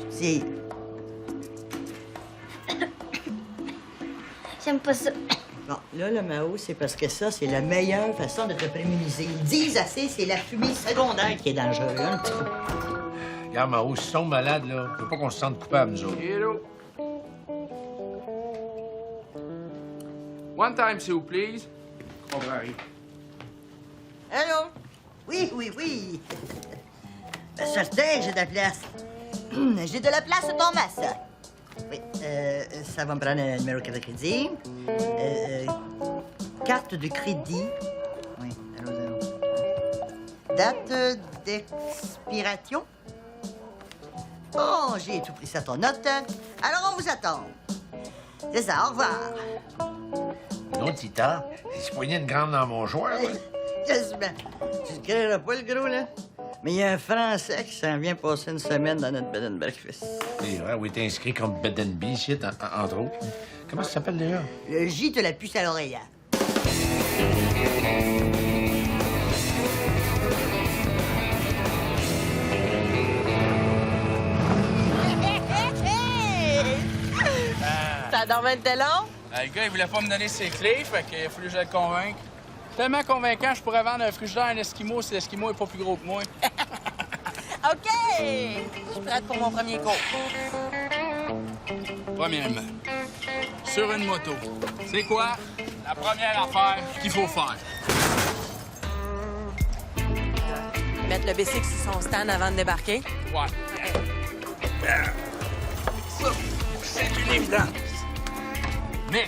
C'est... J'aime pas ça. Bon, là, le Mao, c'est parce que ça, c'est la meilleure façon de te prémuniser. Ils disent assez, c'est la fumée secondaire qui est dangereuse, un petit peu. Regarde, Mao, s'ils sont malades, là, faut pas qu'on se sente coupable, nous autres. Hello. One time, s'il vous plaît. On va arriver. Allô? Oui, oui, oui. Ben, certain, j'ai de la place. J'ai de la place dans ma sac. Oui, ça va me prendre un numéro de carte de crédit. Carte de crédit. Oui, allô. Date d'expiration. Bon, j'ai tout pris ça ton note. Alors, on vous attend. C'est ça, au revoir. Non, Tita, il se poignait une grande dans mon joueur, là. Quasiment. Tu ne créeras pas, le gros, là? Mais il y a un Français qui s'en vient passer une semaine dans notre bed and breakfast. C'est vrai, où il était inscrit comme bed and bee, shit, entre autres. Comment ça s'appelle, d'ailleurs? Le J te la puce à l'oreille. Ça dormait de long? Le gars, il voulait pas me donner ses clés, fait qu'il a fallu que je le convainque. Tellement convaincant, je pourrais vendre un frigidaire à un Esquimau si l'Esquimau est pas plus gros que moi. OK! Je suis prête pour mon premier cours. Premièrement, sur une moto, c'est quoi la première affaire qu'il faut faire? Mettre le bicycle sur son stand avant de débarquer. Ouais. Ça, c'est une évidence. Mais,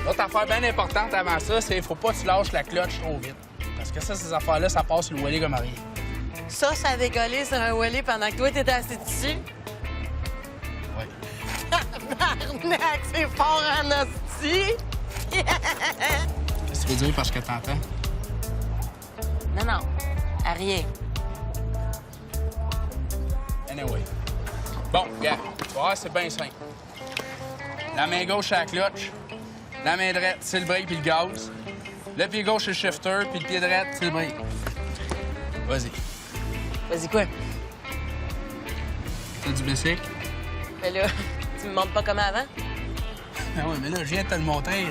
l'autre affaire bien importante avant ça, c'est qu'il faut pas que tu lâches la clutch trop vite. Parce que ça, ces affaires-là, ça passe sur le wheelie comme rien. Ça a décollé sur un wheelie pendant que toi, t'étais assis dessus. Oui. Tabarnak, c'est fort en hostie! Qu'est-ce que tu veux dire parce que t'entends? Non, à rien. Anyway. Bon, gars, tu vas voir, c'est bien simple. La main gauche, c'est la clutch. La main droite, c'est le break puis le gaz. Le pied gauche, c'est le shifter, puis le pied droit, c'est le break. Vas-y. Vas-y, quoi? T'as du bicycle? Mais là, tu me montres pas comment avant? Ah oui, mais là, je viens de te le montrer.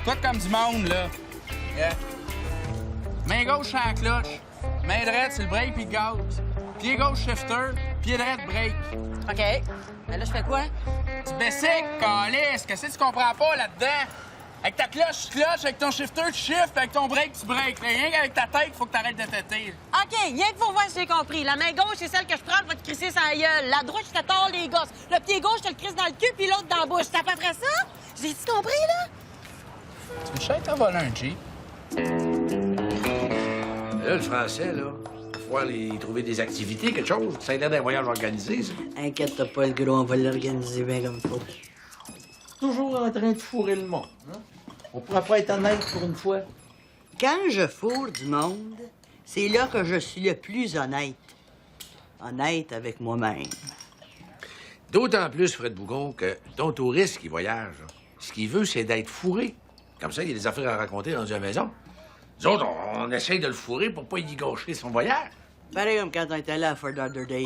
Toi, comme du monde, là. Yeah. Main gauche, c'est la clutch. Main droite, c'est le break puis le gaz. Pied gauche, shifter. Pied droit, break. OK. Mais là, je fais quoi? Du bicycle, câlisse. Qu'est-ce que tu comprends pas là-dedans? Avec ta clutch, tu clutches. Avec ton shifter, tu shifts. Avec ton break, tu breaks. Rien qu'avec ta tête, faut que t'arrêtes de têter. OK, rien que pour voir si j'ai compris. La main gauche, c'est celle que je prends pour te crisser sa gueule. La droite, je te tords les gosses. Le pied gauche, je te le crisse dans le cul, puis l'autre dans la bouche. C'est à peu près ça? J'ai-tu compris, là? Tu veux cher t'as volé un Jeep? Là, le français, là, il va falloir lui trouver des activités, quelque chose. Ça a l'air d'un voyage organisé, ça. Inquiète-toi pas, le gros, on va l'organiser bien comme faut. Toujours en train de fourrer le monde. Hein? On pourrait pas être honnête pour une fois. Quand je fourre du monde, c'est là que je suis le plus honnête. Honnête avec moi-même. D'autant plus, Fred Bougon, que ton touriste qui voyage, là, ce qu'il veut, c'est d'être fourré. Comme ça, il y a des affaires à raconter dans une maison. Nous autres, on essaye de le fourrer pour pas y gâcher son voyage. Pareil comme quand on était allé à Fort Lauderdale.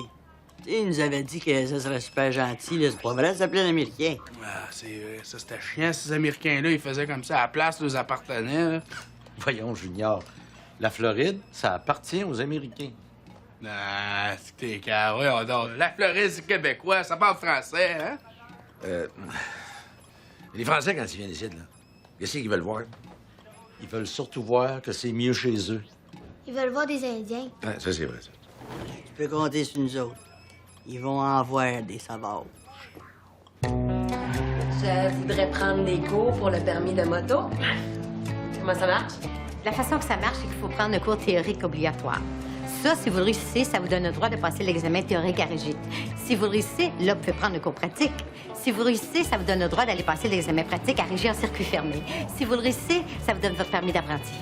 Tu sais, il nous avait dit que ça serait super gentil, là. C'est pas vrai, ça s'appelait un Américain. Ah, c'est vrai. Ça, c'était chiant, ces Américains-là. Ils faisaient comme ça à la place où ils appartenaient, là. Voyons, Junior. La Floride, ça appartient aux Américains. Ah, c'est que t'es carré, on dort. La Floride, c'est québécois. Ça parle français, hein? Les Français, quand ils viennent ici, là, qu'est-ce qu'ils veulent voir? Ils veulent surtout voir que c'est mieux chez eux. Ils veulent voir des Indiens. Ouais, ça, c'est vrai, ça. Tu peux compter sur nous autres. Ils vont en voir des savages. Je voudrais prendre des cours pour le permis de moto. Comment ça marche? La façon que ça marche, c'est qu'il faut prendre un cours théorique obligatoire. Ça, si vous le réussissez, ça vous donne le droit de passer l'examen théorique à Régite. Si vous le réussissez, là, vous pouvez prendre le cours pratique. Si vous réussissez, ça vous donne le droit d'aller passer l'examen pratique à Régie en circuit fermé. Si vous le réussissez, ça vous donne votre permis d'apprenti.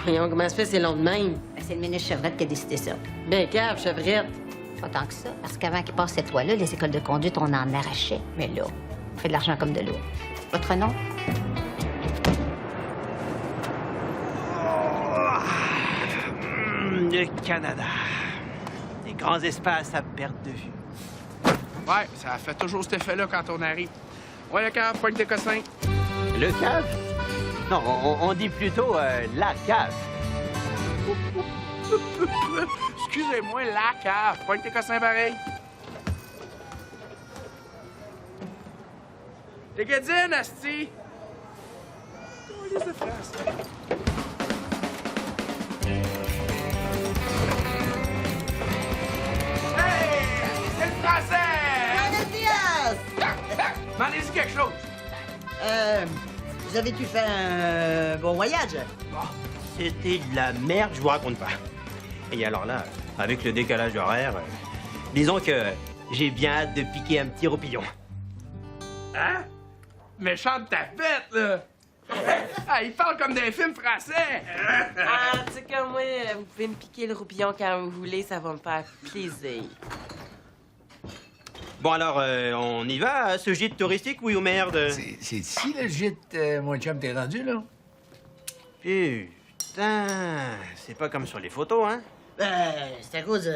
Voyons, comment ça fait, c'est long de même? Ben, c'est le ministre Chevrette qui a décidé ça. Ben, cave, chevrette. Pas tant que ça, parce qu'avant qu'il passe cette loi-là, les écoles de conduite, on en arrachait. Mais là, on fait de l'argent comme de l'eau. Votre nom? Le Canada. Des grands espaces à perte de vue. Ouais, ça fait toujours cet effet-là quand on arrive. Ouais, le cave, pointe de cossin. Le cave? Non, on dit plutôt la cave. Excusez-moi, la cave, pointe de cossin pareil. Les gadines, asti! Oh, les effaces. Hey! C'est le français! Buenos dias! Demandez-y quelque chose. Vous avez-tu fait un bon voyage? C'était de la merde, je vous raconte pas. Et alors là, avec le décalage horaire, disons que j'ai bien hâte de piquer un petit roupillon. Hein? Méchante tapette, là! Ah, il parle comme des films français! Ah, tu sais comme moi, vous pouvez me piquer le roupillon quand vous voulez, ça va me faire plaisir. Bon alors, on y va à ce gîte touristique, oui ou merde? C'est ici, le gîte, mon chum, t'es rendu, là? Putain, c'est pas comme sur les photos, hein? C'est à cause...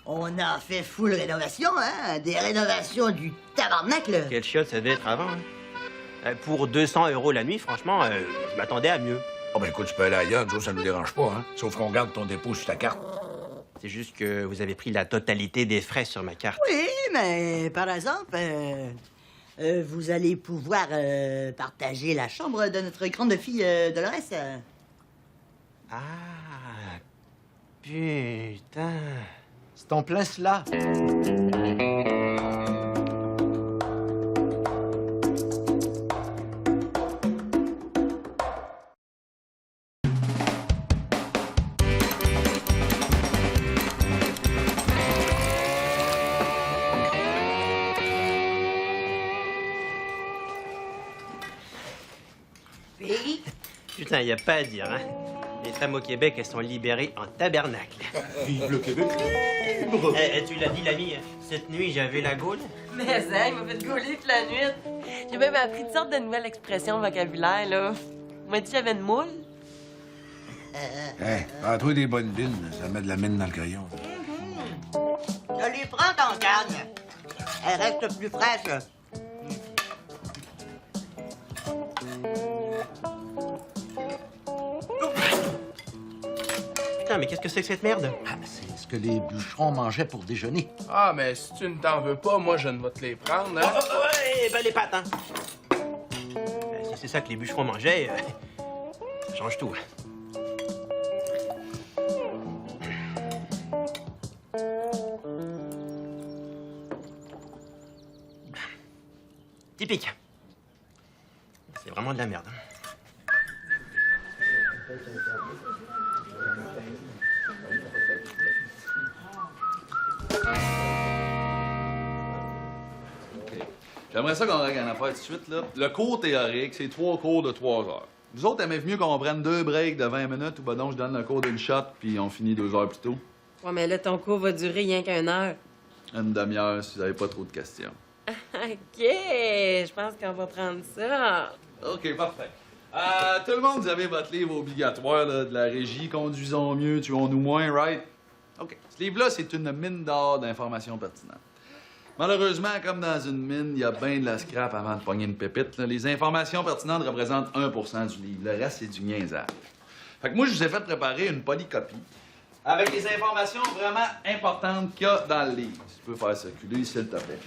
on a fait full rénovation, hein? Des rénovations du tabarnak, là. Quel chiotte ça devait être avant, hein? Pour 200 € la nuit, franchement, je m'attendais à mieux. Oh, ben écoute, tu peux aller ailleurs, nous autres, ça nous dérange pas, hein? Sauf qu'on garde ton dépôt sur ta carte. C'est juste que vous avez pris la totalité des frais sur ma carte. Oui, mais par exemple, vous allez pouvoir partager la chambre de notre grande fille Dolores. Ah, putain. C'est en plein cela. Oui. Putain, y a pas à dire, hein? Les femmes au Québec, elles sont libérées en tabernacle. Vive le Québec! Tu l'as dit, l'ami, cette nuit, j'avais la gaule. Mais ça, il m'a fait gauler toute la nuit. J'ai même appris toutes sortes de nouvelles expressions vocabulaire, là. Il m'a dit que j'avais une moule. Hey, prends-toi des bonnes bines, ça met de la mine dans le crayon. Je lui prends ton canne. Elle reste plus fraîche. Putain, mais qu'est-ce que c'est que cette merde? Ah, c'est ce que les bûcherons mangeaient pour déjeuner. Ah, mais si tu ne t'en veux pas, moi, je ne vais te les prendre, hein? Ouais, ben les pâtes, hein? Si c'est ça que les bûcherons mangeaient, ça change tout. Typique. C'est vraiment de la merde. J'aimerais ça qu'on règle une affaire tout de suite, là. Le cours théorique, c'est 3 cours de 3 heures. Vous autres, aimez mieux qu'on prenne 2 breaks de 20 minutes ou ben non, je donne le cours d'une shot puis on finit 2 heures plus tôt? Ouais, mais là, ton cours va durer rien qu'une heure. Une demi-heure si vous avez pas trop de questions. OK, je pense qu'on va prendre ça. OK, parfait. Tout le monde, vous avez votre livre obligatoire là, de la régie. Conduisons mieux, tuons-nous moins, right? OK. Ce livre-là, c'est une mine d'or d'informations pertinentes. Malheureusement, comme dans une mine, il y a bien de la scrap avant de pogner une pépite. Là. Les informations pertinentes représentent 1 % du livre. Le reste, c'est du niaisage. Fait que moi, je vous ai fait préparer une polycopie avec les informations vraiment importantes qu'il y a dans le livre. Si tu peux faire circuler, s'il te plaît.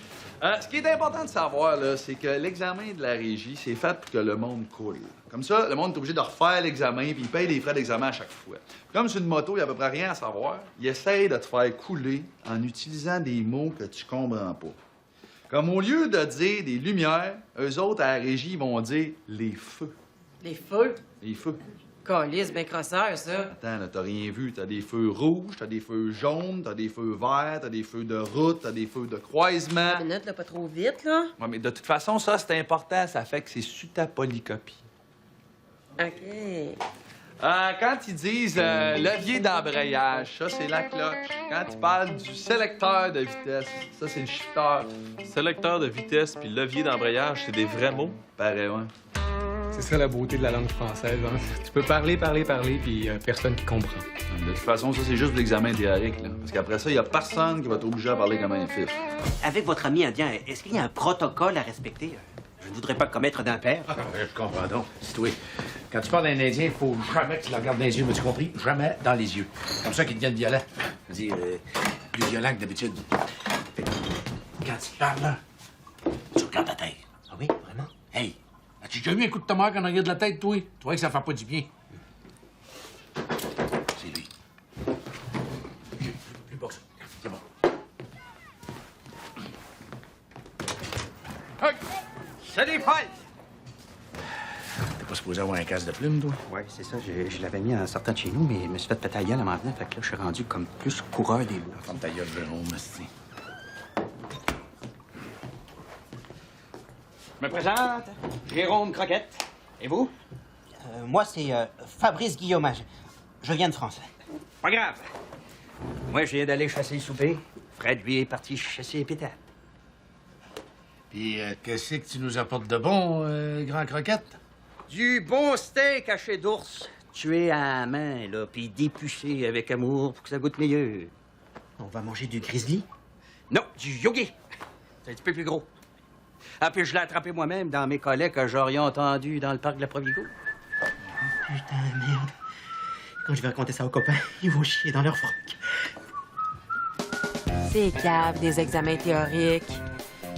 Ce qui est important de savoir, là, c'est que l'examen de la régie, c'est fait pour que le monde coule. Comme ça, le monde est obligé de refaire l'examen, puis il paye les frais d'examen à chaque fois. Comme sur une moto, il n'y a à peu près rien à savoir, il essaye de te faire couler en utilisant des mots que tu comprends pas. Comme au lieu de dire des lumières, eux autres, à la régie, ils vont dire les feux. Les feux? Les feux. Calisse, ben crosseur, ça. Attends, là, t'as rien vu. T'as des feux rouges, t'as des feux jaunes, t'as des feux verts, t'as des feux de route, t'as des feux de croisement. 5 minutes, là, pas trop vite, là. Ouais, mais de toute façon, ça, c'est important. Ça fait que c'est sur ta polycopie. OK. Quand ils disent levier d'embrayage, ça, c'est la cloche. Quand ils parlent du sélecteur de vitesse, ça, c'est le shifter. Sélecteur de vitesse puis levier d'embrayage, c'est des vrais mots? Pareil, ouais. C'est ça la beauté de la langue française. Hein? Tu peux parler, puis personne qui comprend. De toute façon, ça, c'est juste l'examen théorique, là. Parce qu'après ça, il y a personne qui va t'obliger à parler comme un fif. Avec votre ami indien, est-ce qu'il y a un protocole à respecter? Je ne voudrais pas commettre d'impair. Je comprends donc. C'est toi. Quand tu parles d'un Indien, il faut jamais que tu le regardes dans les yeux, m'as-tu compris? Jamais dans les yeux. Comme ça qu'ils deviennent violents. C'est-à-dire, plus violents que d'habitude. Fait que, quand tu te parles, là, tu regardes ta tête. Ah oui, vraiment? Hey, as-tu déjà eu un coup de tomahawk en arrière de la tête, toi? Tu vois que ça fait pas du bien. C'est lui. Plus bas que ça. C'est bon. Hey! Salut, Paul! T'es pas supposé avoir un casque de plume, toi? Ouais, c'est ça. Je l'avais mis en sortant de chez nous, mais je me suis fait péter la gueule en m'en venant. Fait que là, je suis rendu comme plus coureur des loups. Ferme ta gueule, Jérôme, merci. Je me présente, Jérôme Croquette. Et vous? Moi, c'est Fabrice Guillaume. Je viens de France. Pas grave. Moi, je viens d'aller chasser le souper. Fred, lui, est parti chasser les pétates. Puis, qu'est-ce que tu nous apportes de bon, grand croquette? Du bon steak haché d'ours, tué à la main, là, puis dépuché avec amour pour que ça goûte meilleur. On va manger du grizzly? Non, du yogi. C'est un petit peu plus gros. Ah, puis je l'ai attrapé moi-même dans mes collets que j'aurais entendu dans le parc de la Provigo. Putain, merde. Quand je vais raconter ça aux copains, ils vont chier dans leur froc. C'est cave des examens théoriques.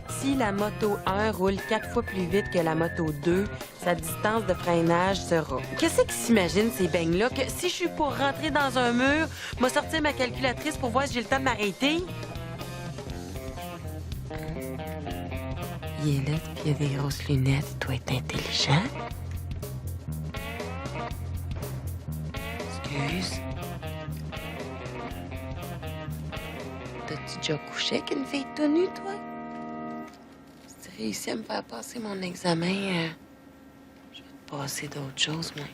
Si la moto 1 roule 4 fois plus vite que la moto 2, sa distance de freinage sera... Qu'est-ce qu'ils s'imaginent, ces beignes-là? Que si je suis pour rentrer dans un mur, m'a sorti ma calculatrice pour voir si j'ai le temps de m'arrêter? Il est laid, puis il a des grosses lunettes. Il doit être intelligent. Excuse. T'as-tu déjà couché avec une fille tout nue, toi? Si tu réussis à me faire passer mon examen, je vais te passer d'autres choses, moi.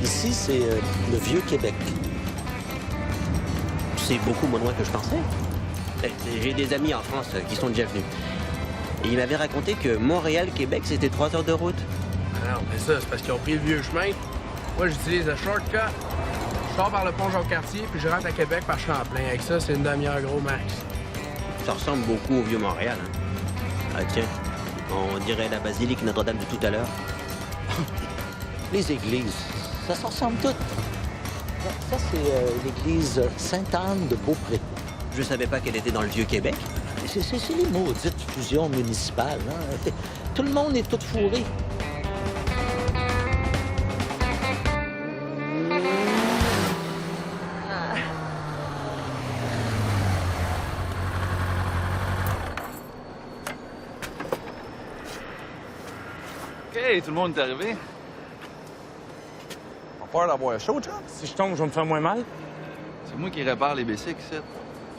Ici, c'est le Vieux-Québec. C'est beaucoup moins loin que je pensais. J'ai des amis en France qui sont déjà venus. Et ils m'avaient raconté que Montréal-Québec, c'était 3 heures de route. Non, mais ça, c'est parce qu'ils ont pris le vieux chemin. Moi, j'utilise le shortcut. Je sors par le pont Jean-Cartier, puis je rentre à Québec par Champlain. Avec ça, c'est une demi-heure gros max. Ça ressemble beaucoup au Vieux-Montréal. Hein? Ah tiens, on dirait la basilique Notre-Dame de tout à l'heure. Les églises, ça se ressemble toutes. Ça, c'est l'église Sainte-Anne de Beaupré. Je savais pas qu'elle était dans le Vieux-Québec. C'est les maudites fusions municipales. Hein? Tout le monde est tout fourré. OK, tout le monde est arrivé. Pas peur d'avoir chaud, John? Si je tombe, je vais me faire moins mal. C'est moi qui répare les bicycles, ici.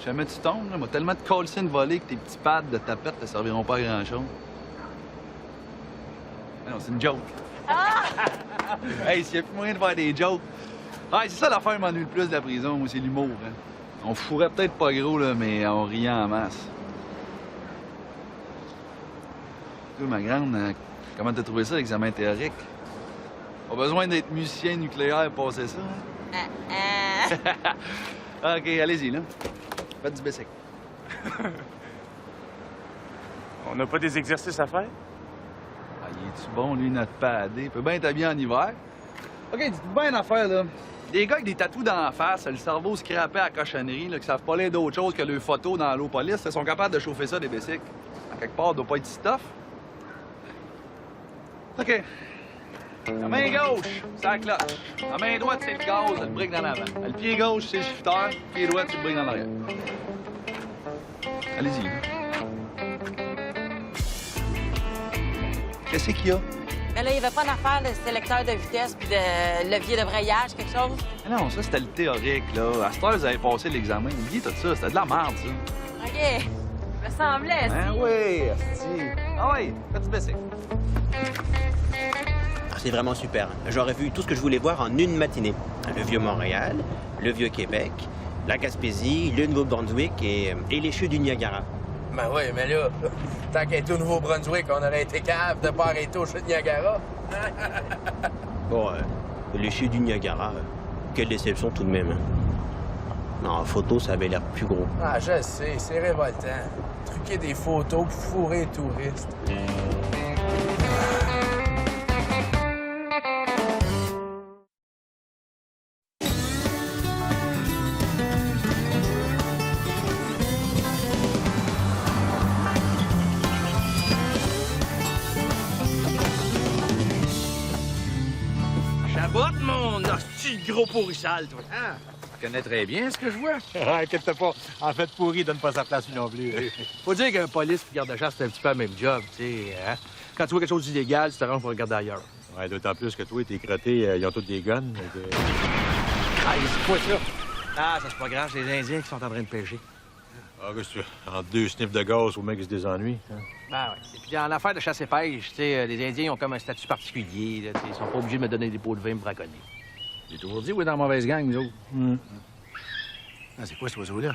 Jamais tu tombes, là. Moi, tellement de colsins de volée que tes petits pads de tapette ne serviront pas à grand-chose. Mais non, c'est une joke. Hey, s'il y a plus moyen de faire des jokes. Ah, c'est ça l'affaire qui m'ennuie le plus de la prison, moi, c'est l'humour. Hein. On fourrait peut-être pas gros, là, mais on riait en masse. Toi, ma grande, comment t'as trouvé ça, l'examen théorique? Pas besoin d'être musicien nucléaire pour passer ça, hein? OK, allez-y, là. Faites du bicycle. On n'a pas des exercices à faire? Ah, il est-tu bon, lui, notre padé? Il peut bien être habillé en hiver. OK, dites-vous bien une affaire, là. Les gars avec des tatous dans la face, le cerveau scrappé à la cochonnerie, là, qui savent pas l'air d'autre chose que leurs photos dans l'eau police, ils sont capables de chauffer ça, des bicycles. À quelque part, ça doit pas être si tough. OK. La main gauche, c'est la cloche. La main droite, c'est le gaz, le brique dans l'avant. Le pied gauche, c'est le shifter. Le pied droit, c'est le brique dans l'arrière. Allez-y, là. Qu'est-ce qu'il y a? Mais là, il n'y avait pas d'affaire de sélecteur de vitesse puis de levier de brayage, quelque chose? Mais non, ça, c'était le théorique, là. À cette heure, vous avez passé l'examen. Oubliez tout ça. C'était de la merde, ça. OK. Me semblait, Ben oui, asti. Ah oui, faites du bicycle. C'est vraiment super. J'aurais vu tout ce que je voulais voir en une matinée. Le Vieux-Montréal, le Vieux-Québec, la Gaspésie, le Nouveau-Brunswick et les chutes du Niagara. Ben oui, mais là, tant qu'elle est au Nouveau-Brunswick, on aurait été capable de pas arrêter au chute de Niagara. Bon, les chutes du Niagara, quelle déception tout de même. Hein? Non, en photo, ça avait l'air plus gros. Ah, je sais, c'est révoltant. Truquer des photos pour fourrer les touristes. Chabotte, mon hostie de gros pourrissal, toi. Ah, tu connais très bien ce que je vois. Inquiète pas. En fait, pourri donne pas sa place lui non plus. Faut dire qu'un police et garde-chasse, c'est un petit peu le même job, tu sais. Hein? Quand tu vois quelque chose d'illégal, tu te rends pour regarder ailleurs. Ouais, d'autant plus que toi et tes crottés, ils ont tous des guns. Ah, c'est quoi ça? Ah, ça, c'est pas grave, c'est les Indiens qui sont en train de pêcher. Ah, qu'est-ce que tu veux? Entre deux sniffs de gaz, au mec qui se désennuie. Hein? Ben oui. Et puis, en affaire de chasse et pêche, tu sais, les Indiens ont comme un statut particulier. Là, ils sont pas obligés de me donner des pots de vin pour braconner. J'ai toujours dit, oui, dans la mauvaise gang, nous autres. Ah, c'est quoi, cet oiseau-là?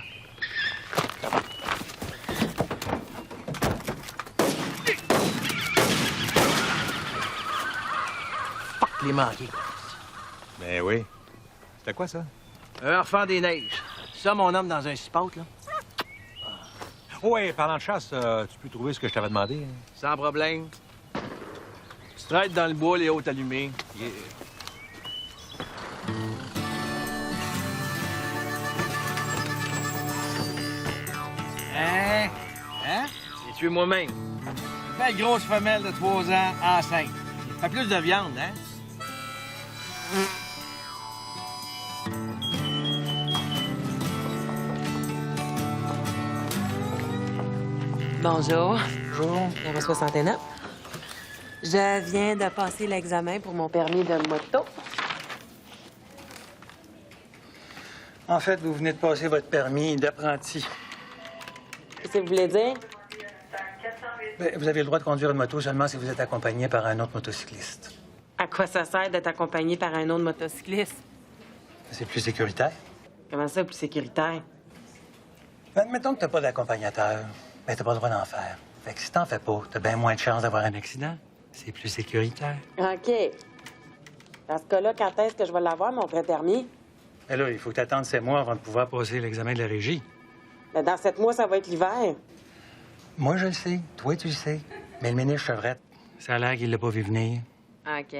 Fuck les manqués. Ben oui. C'était quoi, ça? Un enfant des neiges. Ça, mon homme, dans un spot, là. Ouais, parlant de chasse, tu peux trouver ce que je t'avais demandé. Hein? Sans problème. Tu traites dans le bois, les hôtes allumés. Yeah. Hein? J'ai tué moi-même. Une belle grosse femelle de 3 ans, enceinte. Fait plus de viande, hein? Bonjour. Bonjour. Numéro 69. Je viens de passer l'examen pour mon permis de moto. En fait, vous venez de passer votre permis d'apprenti. Qu'est-ce que vous voulez dire? Ben, vous avez le droit de conduire une moto seulement si vous êtes accompagné par un autre motocycliste. À quoi ça sert d'être accompagné par un autre motocycliste? C'est plus sécuritaire. Comment ça, plus sécuritaire? Ben, admettons que t'as pas d'accompagnateur. Ben, t'as pas le droit d'en faire. Fait que si t'en fais pas, t'as bien moins de chances d'avoir un accident. C'est plus sécuritaire. OK. Dans ce cas-là, quand est-ce que je vais l'avoir, mon vrai permis? Ben là, il faut que t'attendes 7 mois avant de pouvoir passer l'examen de la régie. Ben, dans 7 mois, ça va être l'hiver. Moi, je le sais. Toi, tu le sais. Mais le ministre Chevrette, ça a l'air qu'il l'a pas vu venir. OK.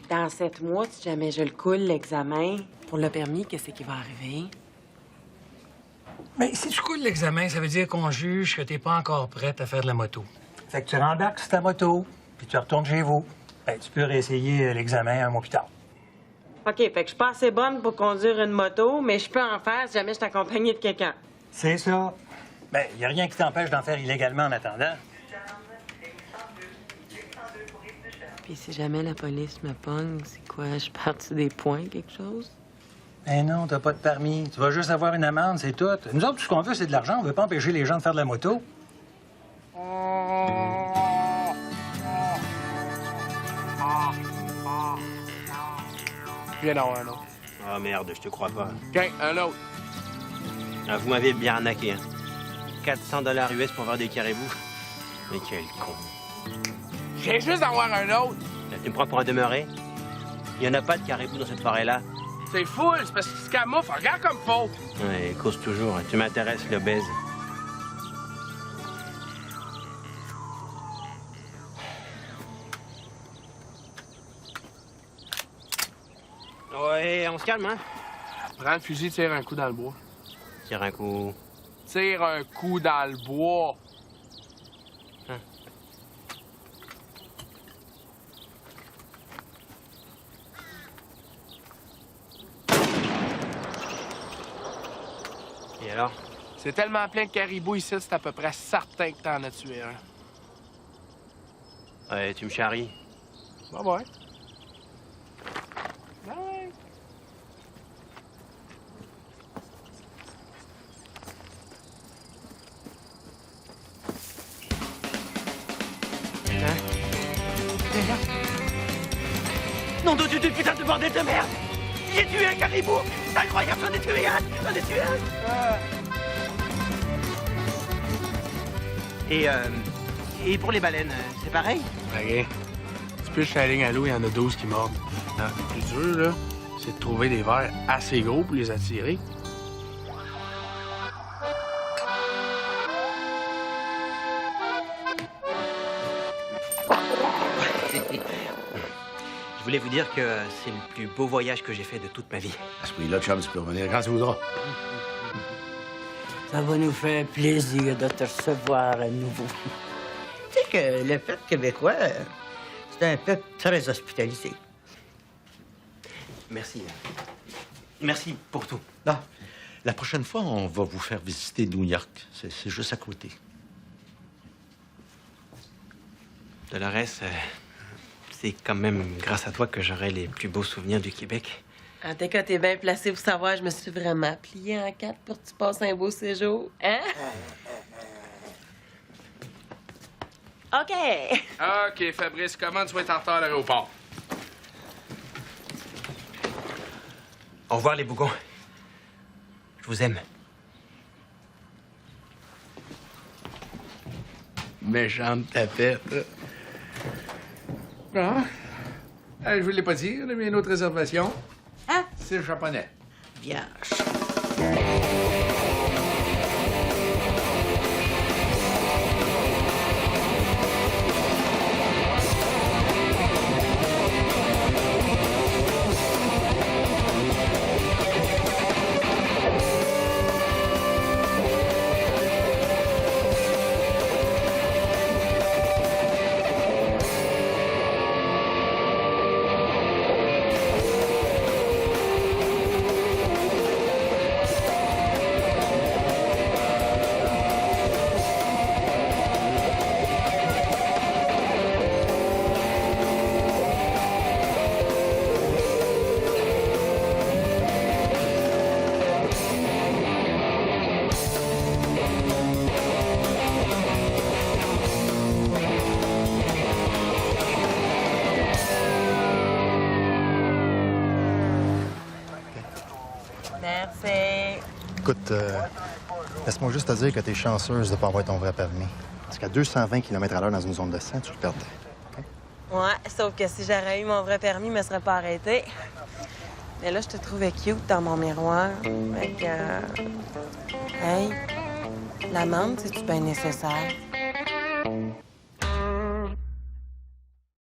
Dans 7 mois, si jamais je le coule, l'examen, pour le permis, qu'est-ce qui va arriver? Mais si tu coules l'examen, ça veut dire qu'on juge que t'es pas encore prête à faire de la moto. Fait que tu rembarques sur ta moto, puis tu retournes chez vous. Ben, tu peux réessayer l'examen un mois plus tard. OK, fait que je suis pas assez bonne pour conduire une moto, mais je peux en faire si jamais je suis accompagnée de quelqu'un. C'est ça. Ben, y a rien qui t'empêche d'en faire illégalement en attendant. Puis si jamais la police me pogne, c'est quoi? Je pars-tu des points, quelque chose? Ben non, t'as pas de permis. Tu vas juste avoir une amende, c'est tout. Nous autres, tout ce qu'on veut, c'est de l'argent. On veut pas empêcher les gens de faire de la moto. Viens d'avoir un autre. Ah, merde, je te crois pas. OK, un autre. Ah, vous m'avez bien arnaqué, hein. 400 $ US pour voir des caribous. Mais quel con. Je viens juste d'avoir un autre. Là, tu me prends pour un demeuré? Il y en a pas de caribous dans cette forêt-là. C'est fou, c'est parce qu'il se camoufle. Regarde comme faut. Ouais, cause toujours. Tu m'intéresses, le baise. Ouais, on se calme, hein? Prends le fusil, tire un coup dans le bois. Tire un coup. Tire un coup dans le bois. Hein? Et alors? C'est tellement plein de caribous ici, c'est à peu près certain que t'en as tué un. Ouais, tu me charries. Bye bye. Bye. Nom de Dieu, du putain de bordel de merde! J'ai tué un caribou! C'est incroyable, j'en ai tué un! J'en ai tué un! Et pour les baleines, c'est pareil? OK. Tu peux chez la ligne à l'eau, il y en a 12 qui mordent. Le plus dur, là, c'est de trouver des vers assez gros pour les attirer. Je voulais vous dire que c'est le plus beau voyage que j'ai fait de toute ma vie. À ce prix-là, chum, tu peux revenir quand tu voudras. Ça va nous faire plaisir de te recevoir à nouveau. Tu sais que le peuple québécois, c'est un peuple très hospitalisé. Merci. Merci pour tout. Non, la prochaine fois, on va vous faire visiter New York. C'est juste à côté. Dolores, c'est quand même grâce à toi que j'aurai les plus beaux souvenirs du Québec. En tout cas, t'es bien placé pour savoir, je me suis vraiment pliée en 4 pour que tu passes un beau séjour. Hein? OK. OK, Fabrice, comment tu vas être en retard à l'aéroport? Au revoir, les bougons. Je vous aime. Méchante tapette. Bon. Je vous l'ai pas dit, on a mis une autre réservation. Hein? C'est le japonais. Vierge. Merci. Écoute, laisse-moi juste te dire que t'es chanceuse de pas avoir ton vrai permis. Parce qu'à 220 km/h dans une zone de 100, tu le perdais. Okay? Ouais, sauf que si j'aurais eu mon vrai permis, je me serais pas arrêtée. Mais là, je te trouvais cute dans mon miroir. Fait que... Hey, l'amende, c'est-tu bien nécessaire?